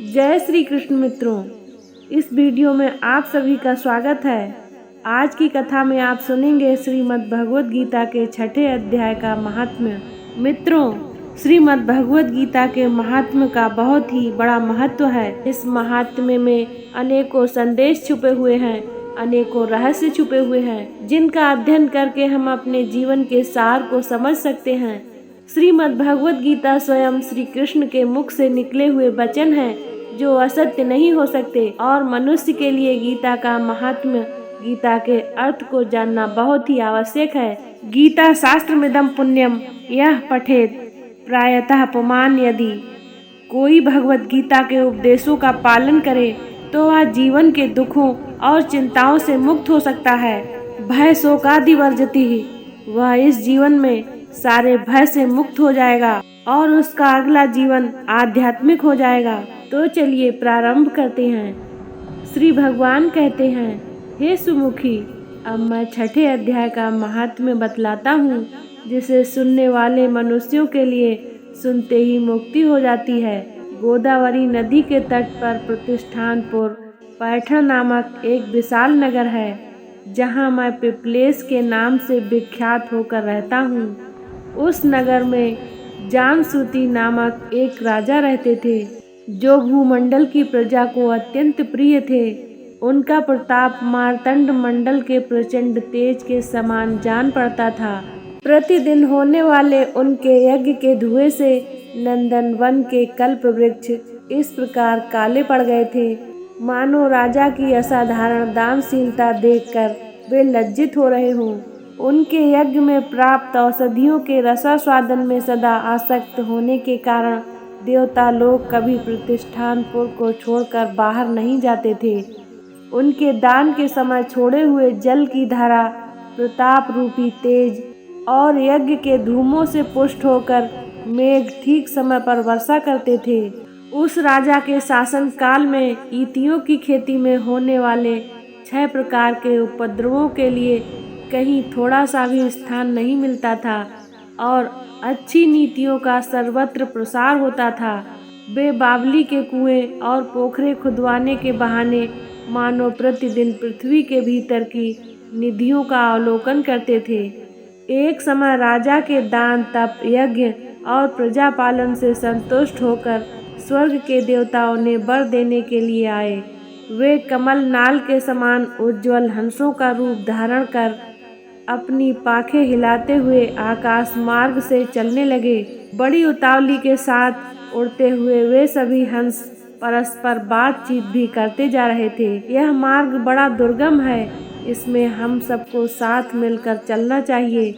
जय श्री कृष्ण मित्रों, इस वीडियो में आप सभी का स्वागत है। आज की कथा में आप सुनेंगे श्रीमद् भगवद गीता के 6ठे अध्याय का महात्म्य। मित्रों, श्रीमद् भगवद गीता के महात्म्य का बहुत ही बड़ा महत्व है। इस महात्म्य में अनेकों संदेश छुपे हुए हैं, अनेकों रहस्य छुपे हुए हैं, जिनका अध्ययन करके हम अपने जीवन के सार को समझ सकते हैं। श्रीमद् भगवद गीता स्वयं श्री कृष्ण के मुख से निकले हुए वचन हैं, जो असत्य नहीं हो सकते, और मनुष्य के लिए गीता का महात्म्य, गीता के अर्थ को जानना बहुत ही आवश्यक है। गीता शास्त्रमिदं पुण्यम यह पठेत प्रायतः पुमान। यदि कोई भगवत गीता के उपदेशों का पालन करे तो वह जीवन के दुखों और चिंताओं से मुक्त हो सकता है। भय शोकादि वर्जति ही, वह इस जीवन में सारे भय से मुक्त हो जाएगा और उसका अगला जीवन आध्यात्मिक हो जाएगा। तो चलिए प्रारंभ करते हैं। श्री भगवान कहते हैं, हे सुमुखी, अब मैं 6ठे अध्याय का महात्म्य बतलाता हूँ, जिसे सुनने वाले मनुष्यों के लिए सुनते ही मुक्ति हो जाती है। गोदावरी नदी के तट पर प्रतिष्ठानपुर पैठण नामक एक विशाल नगर है, जहाँ मैं पिपलेश के नाम से विख्यात होकर रहता हूँ। उस नगर में जामसूती नामक एक राजा रहते थे, जो भूमंडल की प्रजा को अत्यंत प्रिय थे। उनका प्रताप मार्तंड मंडल के प्रचंड तेज के समान जान पड़ता था। प्रतिदिन होने वाले उनके यज्ञ के धुएं से नंदन वन के कल्प वृक्ष इस प्रकार काले पड़ गए थे, मानो राजा की असाधारण दानशीलता देखकर वे लज्जित हो रहे हों। उनके यज्ञ में प्राप्त औषधियों के रसास्वादन में सदा आसक्त होने के कारण देवता लोग कभी प्रतिष्ठानपुर को छोड़कर बाहर नहीं जाते थे। उनके दान के समय छोड़े हुए जल की धारा प्रताप रूपी तेज और यज्ञ के धूमों से पुष्ट होकर मेघ ठीक समय पर वर्षा करते थे। उस राजा के शासन काल में ईतियों की खेती में होने वाले 6 प्रकार के उपद्रवों के लिए कहीं थोड़ा सा भी स्थान नहीं मिलता था और अच्छी नीतियों का सर्वत्र प्रसार होता था। वे बावली के कुएं और पोखरे खुदवाने के बहाने मानो प्रतिदिन पृथ्वी के भीतर की निधियों का अवलोकन करते थे। एक समय राजा के दान, तप, यज्ञ और प्रजा पालन से संतुष्ट होकर स्वर्ग के देवताओं ने वर देने के लिए आए। वे कमल नाल के समान उज्ज्वल हंसों का रूप धारण कर अपनी पाखें हिलाते हुए आकाश मार्ग से चलने लगे। बड़ी उतावली के साथ उड़ते हुए वे सभी हंस परस्पर बातचीत भी करते जा रहे थे। यह मार्ग बड़ा दुर्गम है, इसमें हम सबको साथ मिलकर चलना चाहिए।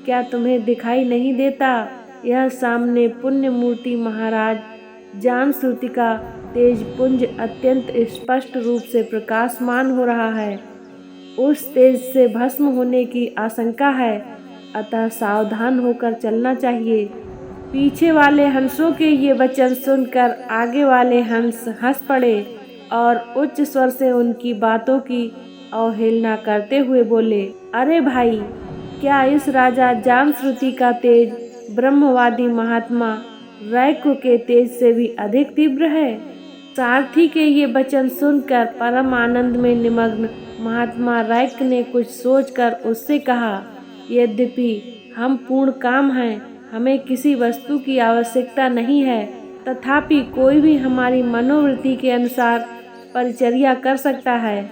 क्या तुम्हें दिखाई नहीं देता? यह सामने पुण्य मूर्ति महाराज जामसूती का तेज पुंज अत्यंत स्पष्ट रूप से प्रकाशमान हो रहा है। उस तेज से भस्म होने की आशंका है, अतः सावधान होकर चलना चाहिए। पीछे वाले हंसों के ये वचन सुनकर आगे वाले हंस हंस पड़े और उच्च स्वर से उनकी बातों की अवहेलना करते हुए बोले, अरे भाई, क्या इस राजा जामश्रुति का तेज ब्रह्मवादी महात्मा रैक्य के तेज से भी अधिक तीव्र है? सारथी के ये वचन सुनकर परम आनंद में निमग्न महात्मा रैक्य ने कुछ सोचकर उससे कहा, यद्यपि हम पूर्ण काम हैं, हमें किसी वस्तु की आवश्यकता नहीं है, तथापि कोई भी हमारी मनोवृत्ति के अनुसार परिचर्या कर सकता है।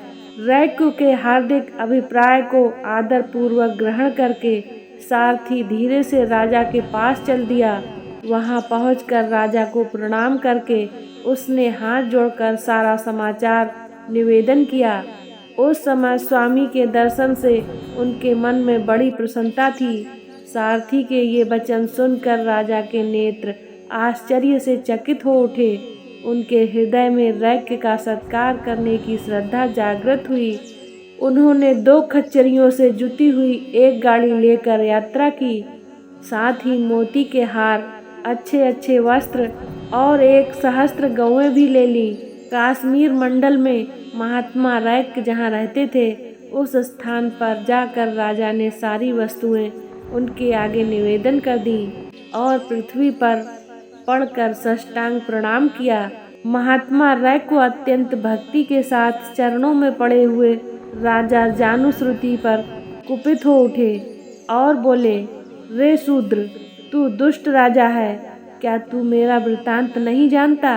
रैक्य के हार्दिक अभिप्राय को आदर पूर्वक ग्रहण करके सारथी धीरे से राजा के पास चल दिया। वहां पहुंचकर राजा को प्रणाम करके उसने हाथ जोड़कर सारा समाचार निवेदन किया। उस समय स्वामी के दर्शन से उनके मन में बड़ी प्रसन्नता थी। सारथी के ये वचन सुनकर राजा के नेत्र आश्चर्य से चकित हो उठे। उनके हृदय में रैक्य का सत्कार करने की श्रद्धा जागृत हुई। उन्होंने 2 खच्चरियों से जुती हुई एक गाड़ी लेकर यात्रा की, साथ ही मोती के हार, अच्छे अच्छे वस्त्र और 1 सहस्त्र गौएं भी ले ली। कश्मीर मंडल में महात्मा रैक्य जहाँ रहते थे, उस स्थान पर जाकर राजा ने सारी वस्तुएं उनके आगे निवेदन कर दी और पृथ्वी पर पड़कर साष्टांग प्रणाम किया। महात्मा रैको अत्यंत भक्ति के साथ चरणों में पड़े हुए राजा जानुश्रुति पर कुपित हो उठे और बोले, रे शूद्र, तू दुष्ट राजा है, क्या तू मेरा वृतांत नहीं जानता?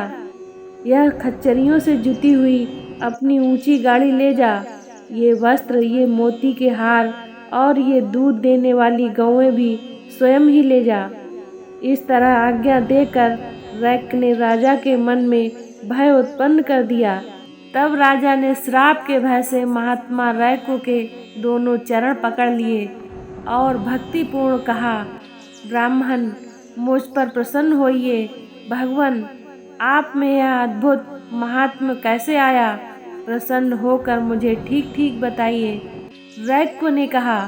यह खच्चरियों से जुती हुई अपनी ऊंची गाड़ी ले जा। ये वस्त्र, ये मोती के हार और ये दूध देने वाली गौएं भी स्वयं ही ले जा। इस तरह आज्ञा देकर रैक ने राजा के मन में भय उत्पन्न कर दिया। तब राजा ने श्राप के भय से महात्मा रैको के दोनों चरण पकड़ लिए और भक्तिपूर्ण कहा, ब्राह्मण, मुझ पर प्रसन्न होइए। भगवान, आप में यह अद्भुत महात्म्य कैसे आया? प्रसन्न होकर मुझे ठीक ठीक बताइए। रैको ने कहा,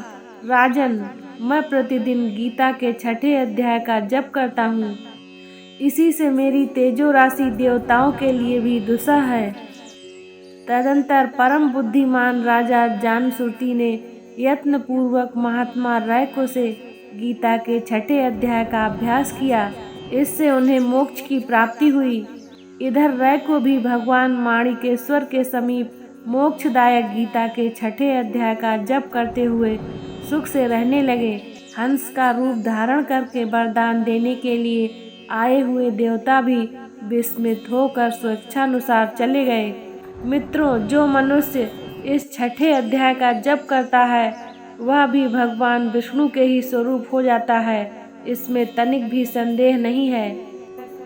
राजन, मैं प्रतिदिन गीता के 6ठे अध्याय का जप करता हूँ। इसी से मेरी तेजो राशि देवताओं के लिए भी दुस्सह है। तदंतर परम बुद्धिमान राजा जानुश्रुति ने यत्न पूर्वक महात्मा रैको से गीता के 6ठे अध्याय का अभ्यास किया। इससे उन्हें मोक्ष की प्राप्ति हुई। इधर रैको भी भगवान माणिकेश्वर के समीप मोक्षदायक गीता के 6ठे अध्याय का जप करते हुए सुख से रहने लगे। हंस का रूप धारण करके वरदान देने के लिए आए हुए देवता भी विस्मित होकर स्वेच्छानुसार चले गए। मित्रों, जो मनुष्य इस 6ठे अध्याय का जप करता है वह भी भगवान विष्णु के ही स्वरूप हो जाता है, इसमें तनिक भी संदेह नहीं है।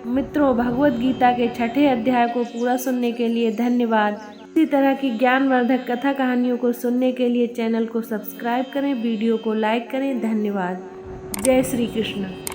मित्रों, भगवत गीता के 6ठे अध्याय को पूरा सुनने के लिए धन्यवाद। इसी तरह की ज्ञानवर्धक कथा कहानियों को सुनने के लिए चैनल को सब्सक्राइब करें, वीडियो को लाइक करें। धन्यवाद। जय श्री कृष्ण।